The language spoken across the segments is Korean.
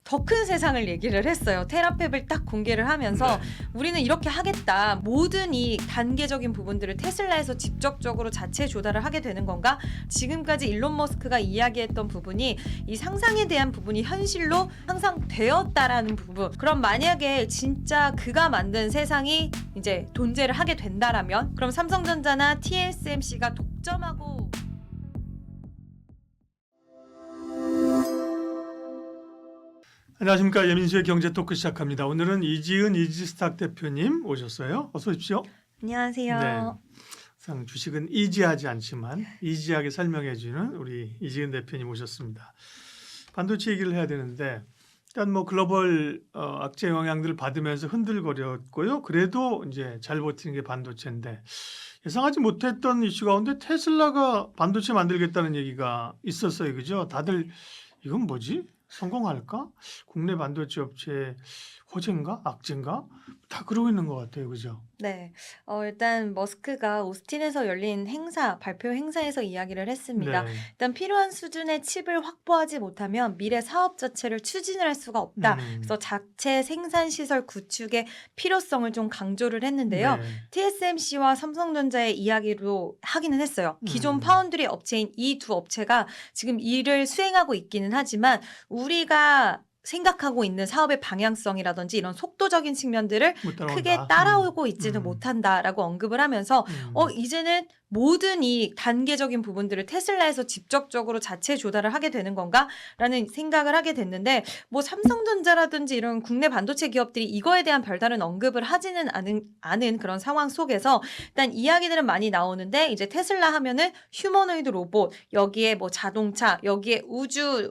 더 큰 세상을 얘기를 했어요. 테라팹을 딱 공개를 하면서 네. 우리는 이렇게 하겠다. 모든 이 단계적인 부분들을 테슬라에서 직접적으로 자체 조달을 하게 되는 건가? 지금까지 일론 머스크가 이야기했던 부분이 이 상상에 대한 부분이 현실로 항상 되었다라는 부분. 그럼 만약에 진짜 그가 만든 세상이 이제 존재를 하게 된다라면 그럼 삼성전자나 TSMC가 독점하고 안녕하십니까. 예민수의 경제 토크 시작합니다. 오늘은 이지은 이지스탁 대표님 오셨어요. 어서 오십시오. 안녕하세요. 네. 항상 주식은 이지하지 않지만 이지하게 설명해 주는 우리 이지은 대표님 오셨습니다. 반도체 얘기를 해야 되는데 일단 뭐 글로벌 악재 영향들을 받으면서 흔들거렸고요. 그래도 이제 잘 버티는 게 반도체인데 예상하지 못했던 이슈 가운데 테슬라가 반도체 만들겠다는 얘기가 있었어요. 그죠? 다들 이건 뭐지? 성공할까? 국내 반도체 업체 호재인가? 악재인가? 다 그러고 있는 것 같아요. 그죠? 네, 일단 머스크가 오스틴에서 열린 발표 행사에서 이야기를 했습니다. 네. 일단 필요한 수준의 칩을 확보하지 못하면 미래 사업 자체를 추진을 할 수가 없다. 그래서 자체 생산 시설 구축의 필요성을 좀 강조를 했는데요. 네. TSMC와 삼성전자의 이야기로 하기는 했어요. 기존 파운드리 업체인 이 두 업체가 지금 일을 수행하고 있기는 하지만 우리가 생각하고 있는 사업의 방향성이라든지 이런 속도적인 측면들을 못 따라온다. 크게 따라오고 있지는 못한다라고 언급을 하면서 이제는 모든 이 단계적인 부분들을 테슬라에서 직접적으로 자체 조달을 하게 되는 건가라는 생각을 하게 됐는데 뭐 삼성전자라든지 이런 국내 반도체 기업들이 이거에 대한 별다른 언급을 하지는 않은 그런 상황 속에서 일단 이야기들은 많이 나오는데 이제 테슬라 하면은 휴머노이드 로봇 여기에 뭐 자동차 여기에 우주에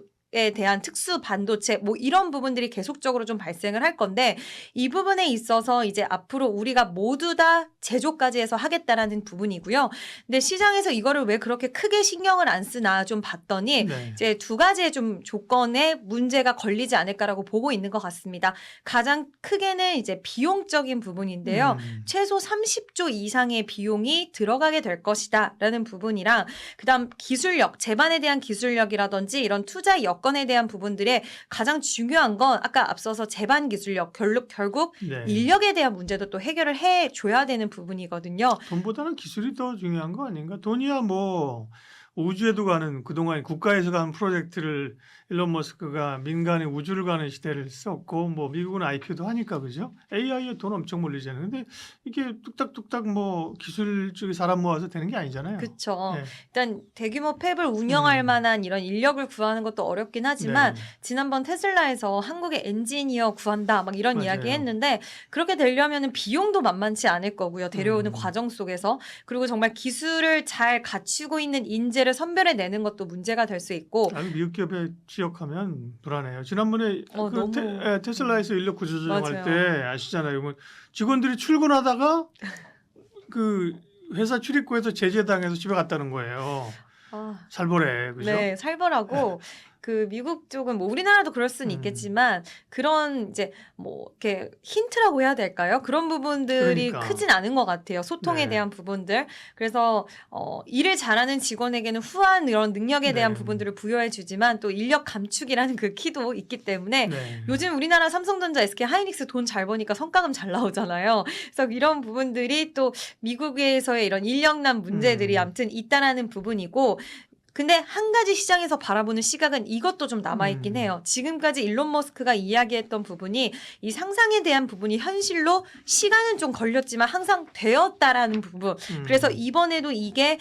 대한 특수 반도체 뭐 이런 부분들이 계속적으로 좀 발생을 할 건데 이 부분에 있어서 이제 앞으로 우리가 모두 다 제조까지 해서 하겠다라는 부분이고요. 근데 시장에서 이거를 왜 그렇게 크게 신경을 안 쓰나 좀 봤더니 네. 이제 두 가지의 좀 조건에 문제가 걸리지 않을까라고 보고 있는 것 같습니다. 가장 크게는 이제 비용적인 부분인데요. 최소 30조 이상의 비용이 들어가게 될 것이다라는 부분이랑 그다음 기술력, 제반에 대한 기술력이라든지 이런 투자 여건에 대한 부분들에 가장 중요한 건 아까 앞서서 제반 기술력, 결국 네. 인력에 대한 문제도 또 해결을 해줘야 되는 부분이거든요. 돈보다는 기술이 더 중요한 거 아닌가? 돈이야 뭐 우주에도 가는 그동안 국가에서 가는 프로젝트를 일론 머스크가 민간의 우주를 가는 시대를 썼고 뭐 미국은 IPO도 하니까 그죠? AI에 돈 엄청 몰리잖아요. 근데 이게 뚝딱뚝딱 뭐 기술 쪽에 사람 모아서 되는 게 아니잖아요. 그렇죠. 네. 일단 대규모 팹을 운영할 만한 이런 인력을 구하는 것도 어렵긴 하지만 네. 지난번 테슬라에서 한국의 엔지니어 구한다 막 이런 맞아요. 이야기 했는데 그렇게 되려면은 비용도 만만치 않을 거고요. 데려오는 과정 속에서 그리고 정말 기술을 잘 갖추고 있는 인재를 선별해내는 것도 문제가 될 수 있고 아니 미국 기업에 취업하면 불안해요. 지난번에 너무 테슬라에서 인력 구조 조정할 맞아요. 때 아시잖아요. 뭐 직원들이 출근하다가 그 회사 출입구에서 제재당해서 집에 갔다는 거예요. 아, 살벌해, 그죠? 네, 살벌하고 그 미국 쪽은 뭐 우리나라도 그럴 수는 있겠지만 그런 이제 뭐 이렇게 힌트라고 해야 될까요? 그런 부분들이 그러니까. 크진 않은 것 같아요. 소통에 네. 대한 부분들. 그래서 일을 잘하는 직원에게는 후한 이런 능력에 대한 네. 부분들을 부여해 주지만 또 인력 감축이라는 그 키도 있기 때문에 네. 요즘 우리나라 삼성전자, SK 하이닉스 돈 잘 버니까 성과금 잘 나오잖아요. 그래서 이런 부분들이 또 미국에서의 이런 인력난 문제들이 아무튼 있다라는 부분이고 근데 한 가지 시장에서 바라보는 시각은 이것도 좀 남아있긴 해요. 지금까지 일론 머스크가 이야기했던 부분이 이 상상에 대한 부분이 현실로 시간은 좀 걸렸지만 항상 되었다라는 부분. 그래서 이번에도 이게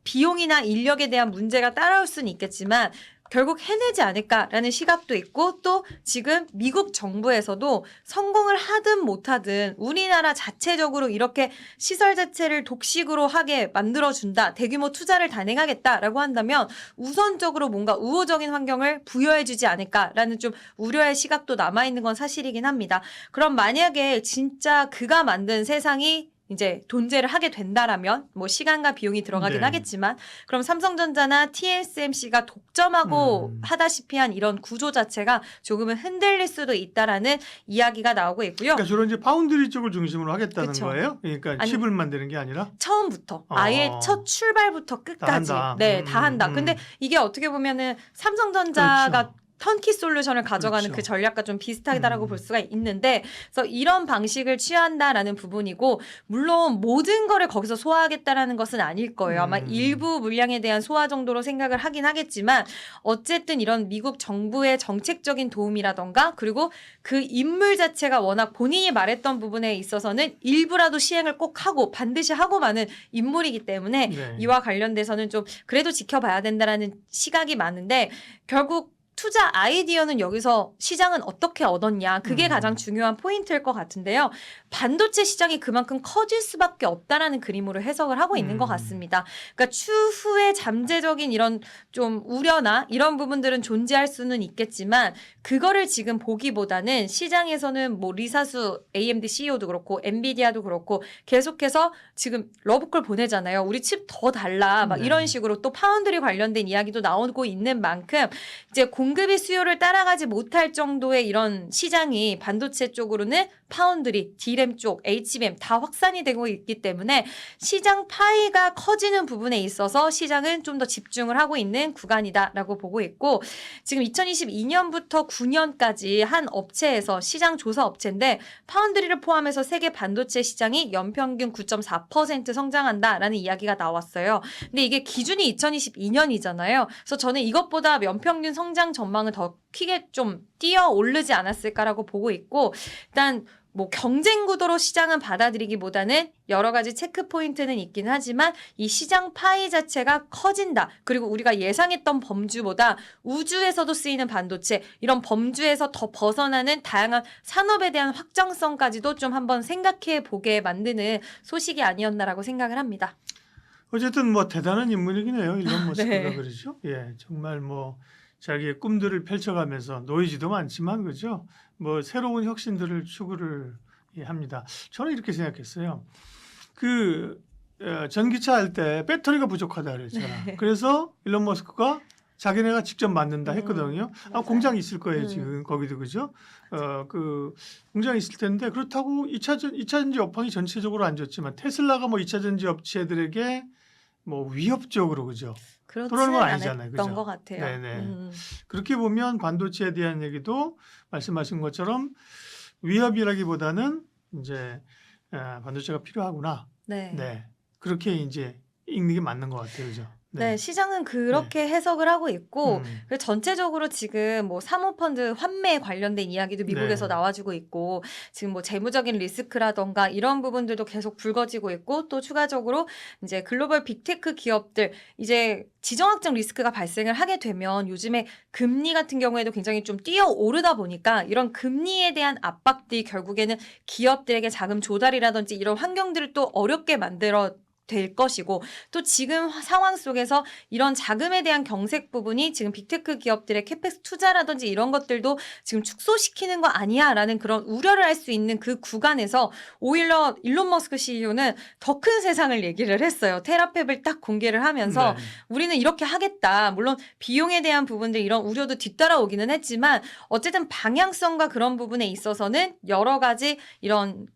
비용이나 인력에 대한 문제가 따라올 수는 있겠지만 결국 해내지 않을까라는 시각도 있고 또 지금 미국 정부에서도 성공을 하든 못하든 우리나라 자체적으로 이렇게 시설 자체를 독식으로 하게 만들어준다. 대규모 투자를 단행하겠다라고 한다면 우선적으로 뭔가 우호적인 환경을 부여해주지 않을까라는 좀 우려의 시각도 남아있는 건 사실이긴 합니다. 그럼 만약에 진짜 그가 만든 세상이 이제 존재를 하게 된다라면 뭐 시간과 비용이 들어가긴 네. 하겠지만 그럼 삼성전자나 TSMC가 독점하고 하다시피 한 이런 구조 자체가 조금은 흔들릴 수도 있다라는 이야기가 나오고 있고요. 그러니까 주로 이제 파운드리 쪽을 중심으로 하겠다는 그쵸. 거예요. 그러니까 아니, 칩을 만드는 게 아니라 처음부터 아예 첫 출발부터 끝까지 다 한다. 네, 다 한다. 근데 이게 어떻게 보면은 삼성전자가 그렇죠. 턴키 솔루션을 가져가는 그렇죠. 그 전략과 좀 비슷하다라고 볼 수가 있는데, 그래서 이런 방식을 취한다라는 부분이고, 물론 모든 거를 거기서 소화하겠다라는 것은 아닐 거예요. 아마 일부 물량에 대한 소화 정도로 생각을 하긴 하겠지만, 어쨌든 이런 미국 정부의 정책적인 도움이라던가, 그리고 그 인물 자체가 워낙 본인이 말했던 부분에 있어서는 일부라도 시행을 꼭 하고 반드시 하고 마는 인물이기 때문에 네. 이와 관련돼서는 좀 그래도 지켜봐야 된다라는 시각이 많은데, 결국 투자 아이디어는 여기서 시장은 어떻게 얻었냐, 그게 가장 중요한 포인트일 것 같은데요. 반도체 시장이 그만큼 커질 수밖에 없다라는 그림으로 해석을 하고 있는 것 같습니다. 그러니까 추후에 잠재적인 이런 좀 우려나 이런 부분들은 존재할 수는 있겠지만, 그거를 지금 보기보다는 시장에서는 뭐 리사수 AMD CEO도 그렇고 엔비디아도 그렇고 계속해서 지금 러브콜 보내잖아요. 우리 칩 더 달라 막 네. 이런 식으로 또 파운드리 관련된 이야기도 나오고 있는 만큼 이제 공급이 수요를 따라가지 못할 정도의 이런 시장이 반도체 쪽으로는 파운드리, D램 쪽, HBM 다 확산이 되고 있기 때문에 시장 파이가 커지는 부분에 있어서 시장은 좀 더 집중을 하고 있는 구간이다라고 보고 있고, 지금 2022년부터 9년까지 한 업체에서 시장 조사 업체인데 파운드리를 포함해서 세계 반도체 시장이 연평균 9.4% 성장한다라는 이야기가 나왔어요. 근데 이게 기준이 2022년이잖아요. 그래서 저는 이것보다 연평균 성장 전망은 더 크게 좀 뛰어 오르지 않았을까라고 보고 있고, 일단 뭐 경쟁 구도로 시장은 받아들이기보다는 여러 가지 체크 포인트는 있긴 하지만 이 시장 파이 자체가 커진다. 그리고 우리가 예상했던 범주보다 우주에서도 쓰이는 반도체, 이런 범주에서 더 벗어나는 다양한 산업에 대한 확장성까지도 좀 한번 생각해 보게 만드는 소식이 아니었나라고 생각을 합니다. 어쨌든 뭐 대단한 인물이긴 해요. 일론 머스크가 네. 그러죠. 예, 정말 뭐 자기의 꿈들을 펼쳐가면서 노이즈도 많지만 그죠. 뭐 새로운 혁신들을 추구를 합니다. 저는 이렇게 생각했어요. 그 전기차 할 때 배터리가 부족하다 그랬잖아. 네. 그래서 일론 머스크가 자기네가 직접 만든다 했거든요. 맞아요. 공장이 있을 거예요, 음. 지금 거기도 그죠? 그 공장이 있을 텐데 그렇다고 2차 전지 업황이 전체적으로 안 좋지만 테슬라가 뭐 2차 전지 업체들에게 뭐 위협적으로 그죠? 그렇지 그런 건 아니잖아요, 않았던 그죠? 것 같아요. 네네. 그렇게 보면 반도체에 대한 얘기도 말씀하신 것처럼 위협이라기보다는 이제 반도체가 필요하구나. 네. 네. 그렇게 이제 읽는 게 맞는 것 같아요, 그죠? 네, 시장은 그렇게 해석을 하고 있고, 음. 그래서 전체적으로 지금 뭐 사모펀드 환매 관련된 이야기도 미국에서 네. 나와주고 있고, 지금 뭐 재무적인 리스크라던가 이런 부분들도 계속 불거지고 있고, 또 추가적으로 이제 글로벌 빅테크 기업들, 이제 지정학적 리스크가 발생을 하게 되면 요즘에 금리 같은 경우에도 굉장히 좀 뛰어오르다 보니까 이런 금리에 대한 압박들이 결국에는 기업들에게 자금 조달이라든지 이런 환경들을 또 어렵게 만들어 될 것이고, 또 지금 상황 속에서 이런 자금에 대한 경색 부분이 지금 빅테크 기업들의 캐펙스 투자라든지 이런 것들도 지금 축소시키는 거 아니야라는 그런 우려를 할 수 있는 그 구간에서 오히려 일론 머스크 CEO는 더 큰 세상을 얘기를 했어요. 테라팹을 딱 공개를 하면서 네. 우리는 이렇게 하겠다. 물론 비용에 대한 부분들 이런 우려도 뒤따라오기는 했지만 어쨌든 방향성과 그런 부분에 있어서는 여러 가지 이런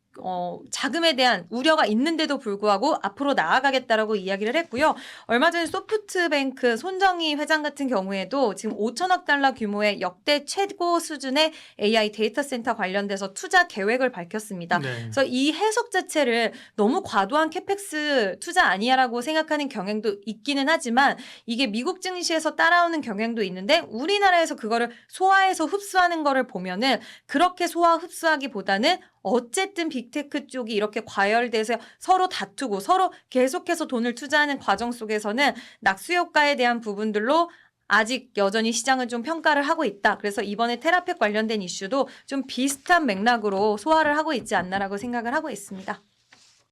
자금에 대한 우려가 있는데도 불구하고 앞으로 나아가겠다라고 이야기를 했고요. 얼마 전에 소프트뱅크 손정희 회장 같은 경우에도 지금 5천억 달러 규모의 역대 최고 수준의 AI 데이터 센터 관련돼서 투자 계획을 밝혔습니다. 네. 그래서 이 해석 자체를 너무 과도한 캐펙스 투자 아니야라고 생각하는 경향도 있기는 하지만 이게 미국 증시에서 따라오는 경향도 있는데 우리나라에서 그거를 소화해서 흡수하는 거를 보면은 그렇게 소화 흡수하기보다는 어쨌든 빅테크 쪽이 이렇게 과열돼서 서로 다투고 서로 계속해서 돈을 투자하는 과정 속에서는 낙수 효과에 대한 부분들로 아직 여전히 시장은 좀 평가를 하고 있다. 그래서 이번에 테라팹 관련된 이슈도 좀 비슷한 맥락으로 소화를 하고 있지 않나라고 생각을 하고 있습니다.